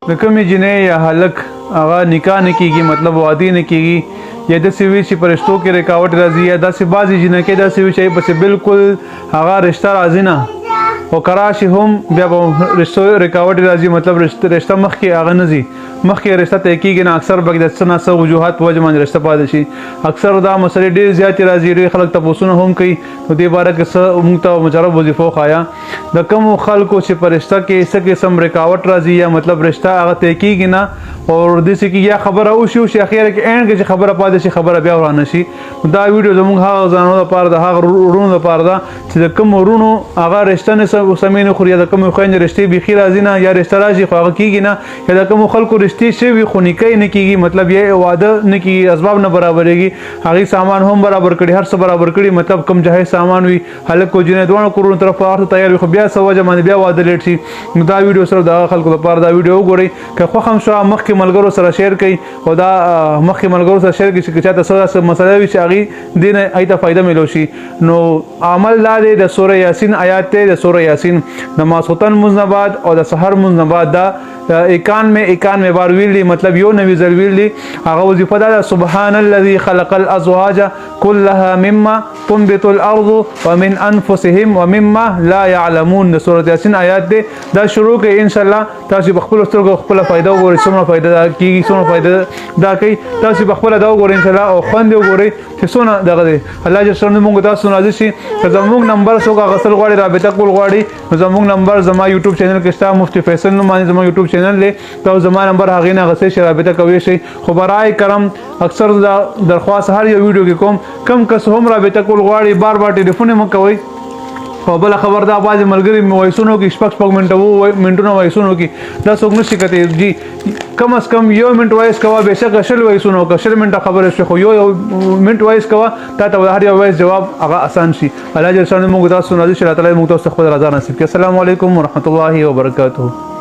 د کومې جنې یا هلک هغه نکاح نه کیږي مطلب واده نه کیږي یا داسې وي چې په رشتو کې رکاوټ راځي یا داسې بعضې جنکۍ داسې وي چې پسې بالکل هغه رشته راځي نه او که راشي هم بیا به رشتو رکاوټ راځي مطلب رشته مخکې هغه نه ځي مخکې رشته طی کېږي نه اکثر به د څه نه څه وجوهات په وجه باندې رشته پاتې شي اکثر دا مسلې ډېرې زیاتې راځي ډېر خلک تپوسونه هم کوي نو دې باره کې څه موږ ته مجرب وظیفه وښایه د کومو خلکو چې په رشته کې څه قسم رکاوټ راځي یا مطلب رشته هغه طی کېږي نه او داسې کې یا خبره وشي اخره کې اینډ کې چې خبره پاتې شي خبره بیا ورانه شي دا ویډیو زموږ هغه ځانو لپاره د هغه وروڼو لپاره ده چې د کوم وروڼو هغه رشته نه سمې نه خوري یا د کومې خویندې رشتې بیخي راځي نه یا رشته راشي خو هغه کېږي نه یا د کومو خلکو رشتې شوي خو نکاح نه کېږي مطلب یا واده نه کېږي اسباب نه برابرېږي هغې سامان هم برابر کړي هر څه برابر کړي مطلب کوم جهیز سامان وي هلک او جنۍ دواړو کورونو طرف ته هر څه تیار وي خو بیا څه وجه باندې بیا واده لیټ شي نو دا ویډیو صرف د هغه خلکو لپاره دا ویډیو وګورئ که خوښ هم شوه مخکې ملګرو سره شیر کوي او دا مخکې ملګرو سره شیر کوي چې چاته څه مسله وي چې هغې دې نه هغې ته فایده میلو شي نو عمل دا دی د سوره یاسین آیات دی د سوره یاسین د ماسخوتن لمونځ نه بعد او د سحر لمونځ نه بعد دا 91 بار ویلی مطلب یو نوی ځل ویلی هغه وظیفه دا سبحان الذي خلق الازواج كلها مما تنبت الارض ومن انفسهم ومما لا يعلمون د سوره یاسین آیات دی دا شروع کوي ان شاء الله تاسو بخپل سترګو خپل فائدہ وګورئ څومره فائدہ کیږي څومره فائدہ دا کوي تاسو بخپل دا وګورئ ان شاء الله او خوند وګورئ چې څونه دغه دی الله جل شانه موږ تاسو نازل شي زموږ نمبر څوک غسل غواړي رابطه کول غواړي زموږ نمبر زما یوټیوب چینل کې شته مفتی فیصل نو باندې زما یوټیوب چینل له تاسو زما نمبر هغه نه غسل شي رابطه کوي شي خو برای کرم اکثر درخواست هر یو ویډیو کې کوم کم کس هم رابطه کول غواړي بار بار ټلیفون مو کوي او بل خبر دا باز ملګری وایسونو کې شپږ منټونه وایسونو کې دا څوک نشي کوي جی کم از کم یو منټ وایس کوا بهشکه شل وایسونو که شل منټه خبره شي خو یو منټ وایس کوا تا ته هر یو وایس جواب هغه آسان شي الله جل شانه موږ تاسو نازل شي الله تعالی موږ تاسو خپل رضا نصیب کړي السلام علیکم ورحمت الله وبرکاته